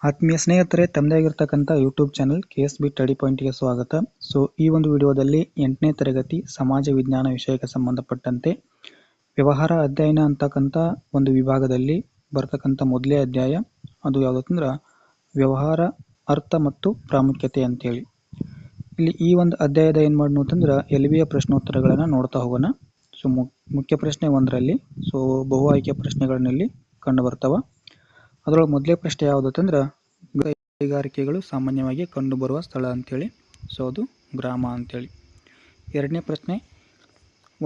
ಆತ್ಮೀಯ ಸ್ನೇಹಿತರೆ, ತಮ್ಮದೇ ಆಗಿರ್ತಕ್ಕಂಥ ಯೂಟ್ಯೂಬ್ ಚಾನಲ್ KSB ಸ್ಟಡಿ ಪಾಯಿಂಟ್ಗೆ ಸ್ವಾಗತ. ಸೊ ಈ ಒಂದು ವಿಡಿಯೋದಲ್ಲಿ 8ನೇ ತರಗತಿ ಸಮಾಜ ವಿಜ್ಞಾನ ವಿಷಯಕ್ಕೆ ಸಂಬಂಧಪಟ್ಟಂತೆ ವ್ಯವಹಾರ ಅಧ್ಯಯನ ಅಂತಕ್ಕಂಥ ಒಂದು ವಿಭಾಗದಲ್ಲಿ ಬರ್ತಕ್ಕಂಥ ಮೊದಲೇ ಅಧ್ಯಾಯ, ಅದು ಯಾವುದಂದ್ರೆ ವ್ಯವಹಾರ ಅರ್ಥ ಮತ್ತು ಪ್ರಾಮುಖ್ಯತೆ ಅಂತೇಳಿ. ಇಲ್ಲಿ ಈ ಒಂದು ಅಧ್ಯಾಯದ ಏನು ಮಾಡೋಣ ಅಂತಂದ್ರೆ LBಯ ಪ್ರಶ್ನೋತ್ತರಗಳನ್ನು ನೋಡ್ತಾ ಹೋಗೋಣ. ಸೊ ಮುಖ್ಯ ಪ್ರಶ್ನೆ 1ರಲ್ಲಿ ಸೊ ಬಹು ಆಯ್ಕೆ ಪ್ರಶ್ನೆಗಳಲ್ಲಿ ಕಂಡು ಬರ್ತಾವ. ಅದರೊಳಗೆ ಮೊದಲೇ ಪ್ರಶ್ನೆ ಯಾವುದಂದ್ರೆ ಕೈಗಾರಿಕೆಗಳು ಸಾಮಾನ್ಯವಾಗಿ ಕಂಡುಬರುವ ಸ್ಥಳ ಅಂತೇಳಿ. ಸೊ ಅದು ಗ್ರಾಮ ಅಂತೇಳಿ. ಎರಡನೇ ಪ್ರಶ್ನೆ,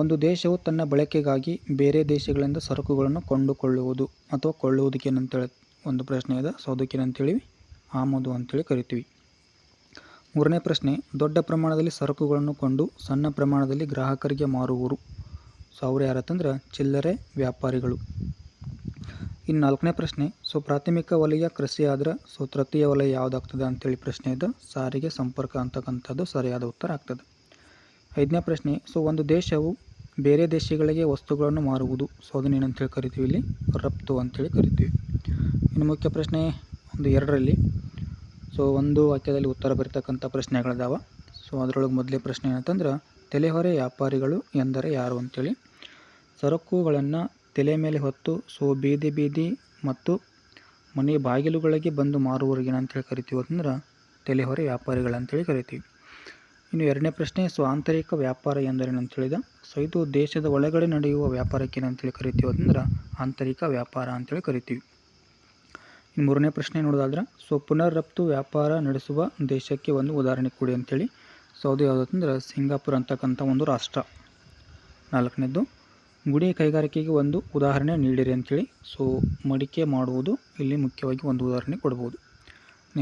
ಒಂದು ದೇಶವು ತನ್ನ ಬಳಕೆಗಾಗಿ ಬೇರೆ ದೇಶಗಳಿಂದ ಸರಕುಗಳನ್ನು ಕೊಂಡುಕೊಳ್ಳುವುದು ಅಥವಾ ಕೊಳ್ಳುವುದಕ್ಕೇನಂತೇಳಿ ಒಂದು ಪ್ರಶ್ನೆ ಇದೆ. ಸೊ ಅದಕ್ಕೇನಂತೇಳಿ ಆಮದು ಅಂತೇಳಿ ಕರಿತೀವಿ. ಮೂರನೇ ಪ್ರಶ್ನೆ, ದೊಡ್ಡ ಪ್ರಮಾಣದಲ್ಲಿ ಸರಕುಗಳನ್ನು ಕೊಂಡು ಸಣ್ಣ ಪ್ರಮಾಣದಲ್ಲಿ ಗ್ರಾಹಕರಿಗೆ ಮಾರುವರು. ಸೊ ಅವ್ರು ಯಾರತ್ತಂದ್ರೆ ಚಿಲ್ಲರೆ ವ್ಯಾಪಾರಿಗಳು. ಇನ್ನು ನಾಲ್ಕನೇ ಪ್ರಶ್ನೆ, ಸೊ ಪ್ರಾಥಮಿಕ ವಲಯ ಕೃಷಿ ಆದ್ರೆ ಸೊ ತೃತೀಯ ವಲಯ ಯಾವುದಾಗ್ತದೆ ಅಂತೇಳಿ ಪ್ರಶ್ನೆ ಇದೆ. ಸಾರಿಗೆ ಸಂಪರ್ಕ ಅಂತಕ್ಕಂಥದ್ದು ಸರಿಯಾದ ಉತ್ತರ ಆಗ್ತದೆ. ಐದನೇ ಪ್ರಶ್ನೆ, ಸೊ ಒಂದು ದೇಶವು ಬೇರೆ ದೇಶಗಳಿಗೆ ವಸ್ತುಗಳನ್ನು ಮಾರುವುದು. ಸೊ ಅದನ್ನೇನಂತೇಳಿ ಕರಿತೀವಿ, ಇಲ್ಲಿ ರಫ್ತು ಅಂತೇಳಿ ಕರಿತೀವಿ. ಇನ್ನು ಮುಖ್ಯ ಪ್ರಶ್ನೆ 2ರಲ್ಲಿ ಸೊ ಒಂದು ವಾಕ್ಯದಲ್ಲಿ ಉತ್ತರ ಬರೀತಕ್ಕಂಥ ಪ್ರಶ್ನೆಗಳಿದಾವ. ಸೊ ಅದರೊಳಗೆ ಮೊದಲೇ ಪ್ರಶ್ನೆ ಏನಂತಂದ್ರೆ ತಲೆಹೊರೆ ವ್ಯಾಪಾರಿಗಳು ಎಂದರೆ ಯಾರು ಅಂತೇಳಿ. ಸರಕುಗಳನ್ನು ತಲೆ ಮೇಲೆ ಹೊತ್ತು ಸೊ ಬೀದಿ ಬೀದಿ ಮತ್ತು ಮನೆ ಬಾಗಿಲುಗಳಿಗೆ ಬಂದು ಮಾರುವವರಿಗೆ ಏನಂತೇಳಿ ಕರಿತೀವಿ ಅಂತಂದ್ರೆ ತಲೆಹೊರೆ ವ್ಯಾಪಾರಿಗಳಂತೇಳಿ ಕರಿತೀವಿ. ಇನ್ನು ಎರಡನೇ ಪ್ರಶ್ನೆ, ಸೊ ಆಂತರಿಕ ವ್ಯಾಪಾರ ಎಂದರೇನಂತೇಳಿದ. ಸೊ ಇದು ದೇಶದ ಒಳಗಡೆ ನಡೆಯುವ ವ್ಯಾಪಾರಕ್ಕೆ ಏನಂತೇಳಿ ಕರಿತೀವಿ ಅಂತಂದ್ರೆ ಆಂತರಿಕ ವ್ಯಾಪಾರ ಅಂತೇಳಿ ಕರಿತೀವಿ. ಇನ್ನು ಮೂರನೇ ಪ್ರಶ್ನೆ ನೋಡೋದಾದ್ರೆ ಸೊ ಪುನರ್ ರಫ್ತು ವ್ಯಾಪಾರ ನಡೆಸುವ ದೇಶಕ್ಕೆ ಒಂದು ಉದಾಹರಣೆ ಕೊಡಿ ಅಂತೇಳಿ. ಸೊ ಅದು ಯಾವುದಂದ್ರೆ ಸಿಂಗಾಪುರ್ ಅಂತಕ್ಕಂಥ ಒಂದು ರಾಷ್ಟ್ರ. ನಾಲ್ಕನೇದು, ಗುಡಿ ಕೈಗಾರಿಕೆಗೆ ಒಂದು ಉದಾಹರಣೆ ನೀಡಿರಿ ಅಂತೇಳಿ. ಸೊ ಮಡಿಕೆ ಮಾಡುವುದು ಇಲ್ಲಿ ಮುಖ್ಯವಾಗಿ ಒಂದು ಉದಾಹರಣೆ ಕೊಡ್ಬೋದು.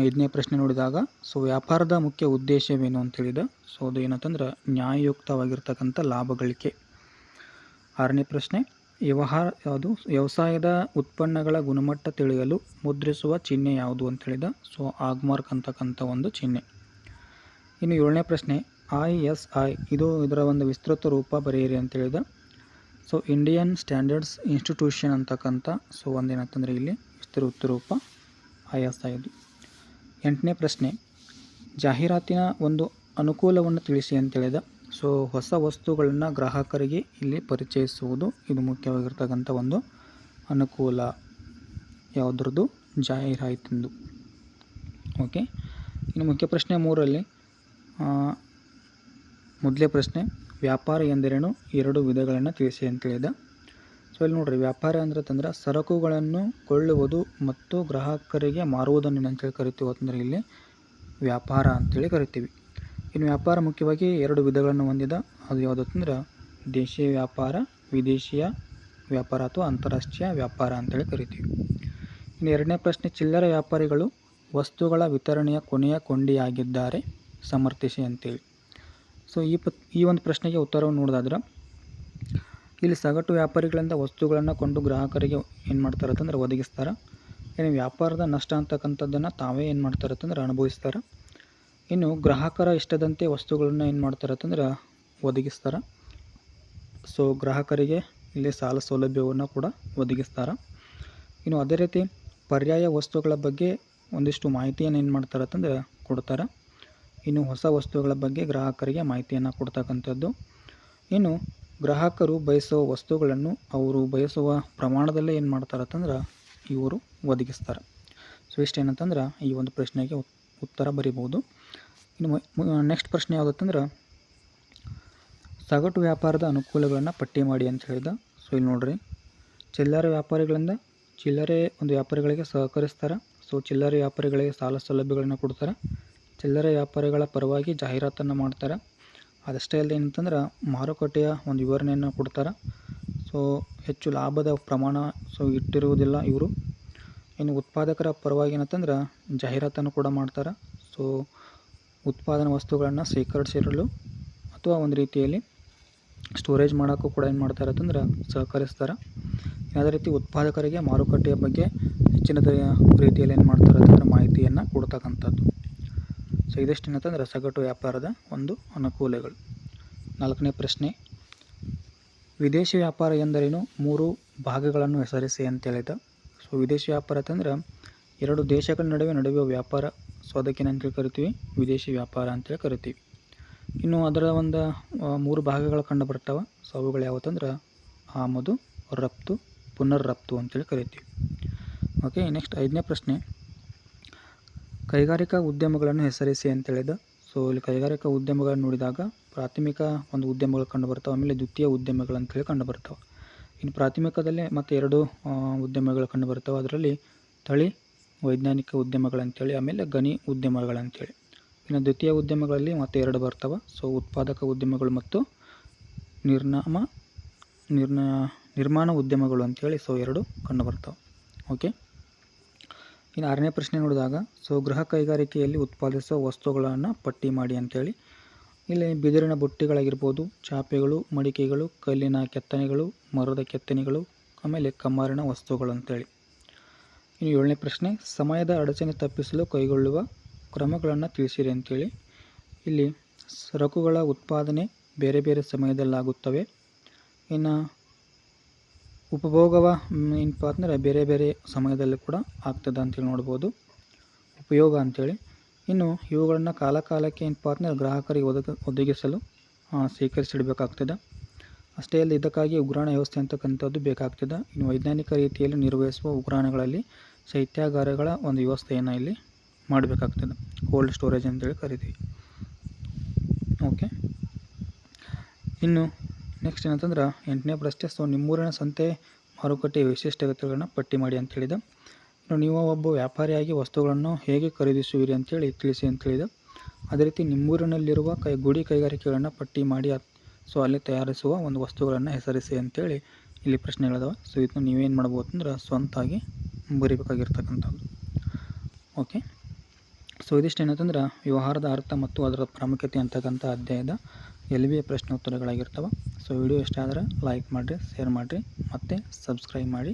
ಐದನೇ ಪ್ರಶ್ನೆ ನೋಡಿದಾಗ ಸೊ ವ್ಯಾಪಾರದ ಮುಖ್ಯ ಉದ್ದೇಶವೇನು ಅಂತೇಳಿದ. ಸೊ ಅದು ಏನಂತಂದ್ರೆ ನ್ಯಾಯಯುಕ್ತವಾಗಿರ್ತಕ್ಕಂಥ ಲಾಭ ಗಳಿಕೆ. ಆರನೇ ಪ್ರಶ್ನೆ, ವ್ಯವಸಾಯದ ಉತ್ಪನ್ನಗಳ ಗುಣಮಟ್ಟ ತಿಳಿಯಲು ಮುದ್ರಿಸುವ ಚಿಹ್ನೆ ಯಾವುದು ಅಂತೇಳಿದ. ಸೊ ಆಗ್ಮಾರ್ಕ್ ಅಂತಕ್ಕಂಥ ಒಂದು ಚಿಹ್ನೆ. ಇನ್ನು ಏಳನೇ ಪ್ರಶ್ನೆ, ISI ಇದರ ಒಂದು ವಿಸ್ತೃತ ರೂಪ ಬರೆಯಿರಿ ಅಂತೇಳಿದ. ಸೊ ಇಂಡಿಯನ್ ಸ್ಟ್ಯಾಂಡರ್ಡ್ಸ್ ಇನ್ಸ್ಟಿಟ್ಯೂಷನ್ ಅಂತಕ್ಕಂಥ ಸೊ ಒಂದೇನಂತಂದರೆ ಇಲ್ಲಿ ವಿಸ್ತೃತ ರೂಪ ISI ಇದು. ಎಂಟನೇ ಪ್ರಶ್ನೆ, ಜಾಹೀರಾತಿನ ಒಂದು ಅನುಕೂಲವನ್ನು ತಿಳಿಸಿ ಅಂತೇಳಿದ. ಸೊ ಹೊಸ ವಸ್ತುಗಳನ್ನು ಗ್ರಾಹಕರಿಗೆ ಇಲ್ಲಿ ಪರಿಚಯಿಸುವುದು ಇದು ಮುಖ್ಯವಾಗಿರ್ತಕ್ಕಂಥ ಒಂದು ಅನುಕೂಲ. ಯಾವುದ್ರದ್ದು? ಜಾಹೀರಾತಿಂದು. ಓಕೆ. ಇನ್ನು ಮುಖ್ಯ ಪ್ರಶ್ನೆ 3ರಲ್ಲಿ ಮೊದಲೇ ಪ್ರಶ್ನೆ, ವ್ಯಾಪಾರ ಎಂದರೇನು, 2 ವಿಧಗಳನ್ನು ತಿಳಿಸಿ ಅಂತೇಳಿದ. ಸೊ ಇಲ್ಲಿ ನೋಡ್ರಿ, ವ್ಯಾಪಾರ ಅಂದ್ರೆ ಸರಕುಗಳನ್ನು ಕೊಳ್ಳುವುದು ಮತ್ತು ಗ್ರಾಹಕರಿಗೆ ಮಾರುವುದನ್ನು ಅಂತೇಳಿ ಕರಿತೀವಿ ಅಂತಂದರೆ ಇಲ್ಲಿ ವ್ಯಾಪಾರ ಅಂತೇಳಿ ಕರಿತೀವಿ. ಇನ್ನು ವ್ಯಾಪಾರ ಮುಖ್ಯವಾಗಿ 2 ವಿಧಗಳನ್ನು ಹೊಂದಿದ. ಅದು ಯಾವುದಂದ್ರೆ ದೇಶೀಯ ವ್ಯಾಪಾರ, ವಿದೇಶಿಯ ವ್ಯಾಪಾರ ಅಥವಾ ಅಂತಾರಾಷ್ಟ್ರೀಯ ವ್ಯಾಪಾರ ಅಂತೇಳಿ ಕರಿತೀವಿ. ಇನ್ನು ಎರಡನೇ ಪ್ರಶ್ನೆ, ಚಿಲ್ಲರೆ ವ್ಯಾಪಾರಿಗಳು ವಸ್ತುಗಳ ವಿತರಣೆಯ ಕೊನೆಯ ಕೊಂಡಿಯಾಗಿದ್ದಾರೆ, ಸಮರ್ಥಿಸಿ ಅಂತೇಳಿ. ಸೊ ಈ ಒಂದು ಪ್ರಶ್ನೆಗೆ ಉತ್ತರವನ್ನು ನೋಡೋದಾದ್ರೆ ಇಲ್ಲಿ ಸಗಟು ವ್ಯಾಪಾರಿಗಳಿಂದ ವಸ್ತುಗಳನ್ನು ಕೊಂಡು ಗ್ರಾಹಕರಿಗೆ ಏನು ಮಾಡ್ತಾರೆ ಅಂತಂದ್ರೆ ಒದಗಿಸ್ತಾರೆ. ಇನ್ನು ವ್ಯಾಪಾರದ ನಷ್ಟ ಅಂತಕ್ಕಂಥದ್ದನ್ನು ತಾವೇ ಏನು ಮಾಡ್ತಾರೆ ಅಂತಂದ್ರೆ ಅನುಭವಿಸ್ತಾರೆ. ಇನ್ನು ಗ್ರಾಹಕರ ಇಷ್ಟದಂತೆ ವಸ್ತುಗಳನ್ನು ಏನು ಮಾಡ್ತಾರೆ ಅಂತಂದ್ರೆ ಒದಗಿಸ್ತಾರೆ. ಸೊ ಗ್ರಾಹಕರಿಗೆ ಇಲ್ಲಿ ಸಾಲ ಸೌಲಭ್ಯವನ್ನು ಕೂಡ ಒದಗಿಸ್ತಾರೆ. ಇನ್ನು ಅದೇ ರೀತಿ ಪರ್ಯಾಯ ವಸ್ತುಗಳ ಬಗ್ಗೆ ಒಂದಿಷ್ಟು ಮಾಹಿತಿಯನ್ನು ಏನು ಮಾಡ್ತಾರೆ ಅಂತಂದ್ರೆ ಕೊಡ್ತಾರೆ. ಇನ್ನು ಹೊಸ ವಸ್ತುಗಳ ಬಗ್ಗೆ ಗ್ರಾಹಕರಿಗೆ ಮಾಹಿತಿಯನ್ನು ಕೊಡ್ತಕ್ಕಂಥದ್ದು. ಇನ್ನು ಗ್ರಾಹಕರು ಬಯಸುವ ವಸ್ತುಗಳನ್ನು ಅವರು ಬಯಸುವ ಪ್ರಮಾಣದಲ್ಲೇ ಏನು ಮಾಡ್ತಾರೆ ಅಂತಂದ್ರೆ ಇವರು ಒದಗಿಸ್ತಾರೆ. ಸೊ ಇಷ್ಟೇನಂತಂದ್ರೆ ಈ ಒಂದು ಪ್ರಶ್ನೆಗೆ ಉತ್ತರ ಬರಿಬೋದು. ಇನ್ನು ನೆಕ್ಸ್ಟ್ ಪ್ರಶ್ನೆ ಯಾವುದಂತಂದ್ರೆ ಸಗಟು ವ್ಯಾಪಾರದ ಅನುಕೂಲಗಳನ್ನು ಪಟ್ಟಿ ಮಾಡಿ ಅಂತ ಹೇಳಿದ. ಸೊ ಇಲ್ಲಿ ನೋಡ್ರಿ, ಚಿಲ್ಲರೆ ವ್ಯಾಪಾರಿಗಳಿಂದ ಚಿಲ್ಲರೆ ಒಂದು ವ್ಯಾಪಾರಿಗಳಿಗೆ ಸಹಕರಿಸ್ತಾರೆ. ಸೊ ಚಿಲ್ಲರೆ ವ್ಯಾಪಾರಿಗಳಿಗೆ ಸಾಲ ಸೌಲಭ್ಯಗಳನ್ನು ಕೊಡ್ತಾರೆ. ಚಿಲ್ಲರೆ ವ್ಯಾಪಾರಿಗಳ ಪರವಾಗಿ ಜಾಹೀರಾತನ್ನು ಮಾಡ್ತಾರೆ. ಅದಷ್ಟೇ ಅಲ್ಲದೆ ಏನಂತಂದ್ರೆ ಮಾರುಕಟ್ಟೆಯ ಒಂದು ವಿವರಣೆಯನ್ನು ಕೊಡ್ತಾರೆ. ಸೊ ಹೆಚ್ಚು ಲಾಭದ ಪ್ರಮಾಣ ಸೊ ಇಟ್ಟಿರುವುದಿಲ್ಲ ಇವರು. ಇನ್ನು ಉತ್ಪಾದಕರ ಪರವಾಗಿ ಏನಂತಂದ್ರೆ ಜಾಹೀರಾತನ್ನು ಕೂಡ ಮಾಡ್ತಾರೆ. ಸೊ ಉತ್ಪಾದನಾ ವಸ್ತುಗಳನ್ನು ಶೇಖರಿಸಿರಲು ಅಥವಾ ಒಂದು ರೀತಿಯಲ್ಲಿ ಸ್ಟೋರೇಜ್ ಮಾಡೋಕ್ಕೂ ಕೂಡ ಏನು ಮಾಡ್ತಾರೆ ಅಂತಂದ್ರೆ ಸಹಕರಿಸ್ತಾರೆ. ಅದೇ ರೀತಿ ಉತ್ಪಾದಕರಿಗೆ ಮಾರುಕಟ್ಟೆಯ ಬಗ್ಗೆ ಹೆಚ್ಚಿನ ರೀತಿಯಲ್ಲಿ ಏನು ಮಾಡ್ತಾರೆ ಅಂತಂದ್ರೆ ಮಾಹಿತಿಯನ್ನು ಕೊಡ್ತಕ್ಕಂಥದ್ದು. ಸೊ ಇದಿಷ್ಟು ಏನಂತಂದ್ರೆ ಸಗಟು ವ್ಯಾಪಾರದ ಒಂದು ಅನುಕೂಲಗಳು. 4ನೇ ಪ್ರಶ್ನೆ, ವಿದೇಶಿ ವ್ಯಾಪಾರ ಎಂದರೇನು, 3 ಭಾಗಗಳನ್ನು ಹೆಸರಿಸಿ ಅಂತೇಳಿದ. ಸೊ ವಿದೇಶಿ ವ್ಯಾಪಾರ ಅಂತಂದ್ರೆ ಎರಡು ದೇಶಗಳ ನಡುವೆ ನಡೆಯುವ ವ್ಯಾಪಾರ, ಸೊ ಅದಕ್ಕೆ ಅಂತೇಳಿ ಕರಿತೀವಿ ವಿದೇಶಿ ವ್ಯಾಪಾರ ಅಂತೇಳಿ ಕರಿತೀವಿ. ಇನ್ನು ಅದರ ಒಂದು 3 ಭಾಗಗಳು ಕಂಡು ಬರ್ತಾವೆ. ಸೊ ಅವುಗಳು ಯಾವತ್ತಂದ್ರೆ ಆಮದು, ರಫ್ತು, ಪುನರ್ ರಫ್ತು ಅಂತೇಳಿ ಕರಿತೀವಿ. ಓಕೆ, ನೆಕ್ಸ್ಟ್ 5ನೇ ಪ್ರಶ್ನೆ, ಕೈಗಾರಿಕಾ ಉದ್ಯಮಗಳನ್ನು ಹೆಸರಿಸಿ ಅಂತೇಳಿದ. ಸೊ ಇಲ್ಲಿ ಕೈಗಾರಿಕಾ ಉದ್ಯಮಗಳನ್ನು ನೋಡಿದಾಗ ಪ್ರಾಥಮಿಕ ಒಂದು ಉದ್ಯಮಗಳು ಕಂಡು ಬರ್ತಾವೆ, ಆಮೇಲೆ ದ್ವಿತೀಯ ಉದ್ಯಮಗಳು ಅಂತೇಳಿ ಕಂಡು ಬರ್ತಾವೆ. ಇನ್ನು ಪ್ರಾಥಮಿಕದಲ್ಲೇ ಮತ್ತು 2 ಉದ್ಯಮಗಳು ಕಂಡು ಬರ್ತಾವೆ. ಅದರಲ್ಲಿ ತಳಿ ವೈಜ್ಞಾನಿಕ ಉದ್ಯಮಗಳಂತೇಳಿ, ಆಮೇಲೆ ಗಣಿ ಉದ್ಯಮಗಳಂತೇಳಿ. ಇನ್ನು ದ್ವಿತೀಯ ಉದ್ಯಮಗಳಲ್ಲಿ ಮತ್ತೆ 2 ಬರ್ತವೆ. ಸೊ ಉತ್ಪಾದಕ ಉದ್ಯಮಗಳು ಮತ್ತು ನಿರ್ಮಾಣ ಉದ್ಯಮಗಳು ಅಂತೇಳಿ ಸೊ 2 ಕಂಡು ಬರ್ತಾವೆ. ಓಕೆ, ಇನ್ನು 6ನೇ ಪ್ರಶ್ನೆ ನೋಡಿದಾಗ, ಸೊ ಗೃಹ ಕೈಗಾರಿಕೆಯಲ್ಲಿ ಉತ್ಪಾದಿಸುವ ವಸ್ತುಗಳನ್ನು ಪಟ್ಟಿ ಮಾಡಿ ಅಂತೇಳಿ. ಇಲ್ಲಿ ಬಿದಿರಿನ ಬುಟ್ಟಿಗಳಾಗಿರ್ಬೋದು, ಚಾಪೆಗಳು, ಮಡಿಕೆಗಳು, ಕಲ್ಲಿನ ಕೆತ್ತನೆಗಳು, ಮರದ ಕೆತ್ತನೆಗಳು, ಆಮೇಲೆ ಕಮ್ಮಾರಿನ ವಸ್ತುಗಳು ಅಂತೇಳಿ. ಇನ್ನು 7ನೇ ಪ್ರಶ್ನೆ, ಸಮಯದ ಅಡಚಣೆ ತಪ್ಪಿಸಲು ಕೈಗೊಳ್ಳುವ ಕ್ರಮಗಳನ್ನು ತಿಳಿಸಿರಿ ಅಂತೇಳಿ. ಇಲ್ಲಿ ಸರಕುಗಳ ಉತ್ಪಾದನೆ ಬೇರೆ ಬೇರೆ ಸಮಯದಲ್ಲಾಗುತ್ತವೆ. ಇನ್ನು ಉಪಭೋಗವ ಏನಪ್ಪ ಅಂದರೆ ಬೇರೆ ಬೇರೆ ಸಮಯದಲ್ಲಿ ಕೂಡ ಆಗ್ತದೆ ಅಂತೇಳಿ ನೋಡ್ಬೋದು, ಉಪಯೋಗ ಅಂತೇಳಿ. ಇನ್ನು ಇವುಗಳನ್ನು ಕಾಲಕ್ಕೆ ಏನಪ್ಪ ಅಂದರೆ ಗ್ರಾಹಕರಿಗೆ ಒದಗಿಸಲು ಶೇಖರಿಸಿಡಬೇಕಾಗ್ತದೆ. ಅಷ್ಟೇ ಅಲ್ಲ, ಇದಕ್ಕಾಗಿ ಉಗ್ರಾಣ ವ್ಯವಸ್ಥೆ ಅಂತಕ್ಕಂಥದ್ದು ಬೇಕಾಗ್ತದೆ. ಇನ್ನು ವೈಜ್ಞಾನಿಕ ರೀತಿಯಲ್ಲಿ ನಿರ್ವಹಿಸುವ ಉಗ್ರಾಣಗಳಲ್ಲಿ ಶೈತ್ಯಾಗಾರಗಳ ಒಂದು ವ್ಯವಸ್ಥೆಯನ್ನು ಇಲ್ಲಿ ಮಾಡಬೇಕಾಗ್ತದೆ, ಕೋಲ್ಡ್ ಸ್ಟೋರೇಜ್ ಅಂತೇಳಿ ಕರಿತೀವಿ. ಓಕೆ, ಇನ್ನು ನೆಕ್ಸ್ಟ್ ಏನಂತಂದ್ರೆ 8ನೇ ಪ್ರಶ್ನೆ, ಸೊ ನಿಮ್ಮೂರಿನ ಸಂತೆ ಮಾರುಕಟ್ಟೆಯ ವಿಶಿಷ್ಟತೆಗಳನ್ನು ಪಟ್ಟಿ ಮಾಡಿ ಅಂತ ಹೇಳಿದೆ. ನೀವು ಒಬ್ಬ ವ್ಯಾಪಾರಿಯಾಗಿ ವಸ್ತುಗಳನ್ನು ಹೇಗೆ ಖರೀದಿಸುವಿರಿ ಅಂತೇಳಿ ತಿಳಿಸಿ ಅಂತೇಳಿದೆ. ಅದೇ ರೀತಿ ನಿಮ್ಮೂರಿನಲ್ಲಿರುವ ಗುಡಿ ಕೈಗಾರಿಕೆಗಳನ್ನು ಪಟ್ಟಿ ಮಾಡಿ ಸೊ ಅಲ್ಲಿ ತಯಾರಿಸುವ ಒಂದು ವಸ್ತುಗಳನ್ನು ಹೆಸರಿಸಿ ಅಂತೇಳಿ ಇಲ್ಲಿ ಪ್ರಶ್ನೆಗಳಿದಾವೆ. ಸೊ ಇದನ್ನು ನೀವೇನು ಮಾಡ್ಬೋದು ಅಂದ್ರೆ ಸ್ವಂತಾಗಿ ಬರೀಬೇಕಾಗಿರ್ತಕ್ಕಂಥದ್ದು. ಓಕೆ, ಸೊ ಇದಿಷ್ಟು ಏನಂತಂದ್ರೆ ವ್ಯವಹಾರದ ಅರ್ಥ ಮತ್ತು ಅದರ ಪ್ರಾಮುಖ್ಯತೆ ಅಂತಕ್ಕಂಥ ಅಧ್ಯಾಯದ LBA ಪ್ರಶ್ನೆ ಉತ್ತರಗಳಾಗಿರ್ತವೆ. ಸೊ ವಿಡಿಯೋ ಇಷ್ಟ ಆದರೆ ಲೈಕ್ ಮಾಡಿರಿ, ಶೇರ್ ಮಾಡಿರಿ ಮತ್ತು ಸಬ್ಸ್ಕ್ರೈಬ್ ಮಾಡಿ.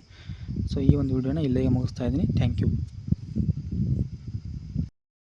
ಸೊ ಈ ಒಂದು ವಿಡಿಯೋನ ಇಲ್ಲಿಗೆ ಮುಗಿಸ್ತಾ ಇದ್ದೀನಿ. Thank you.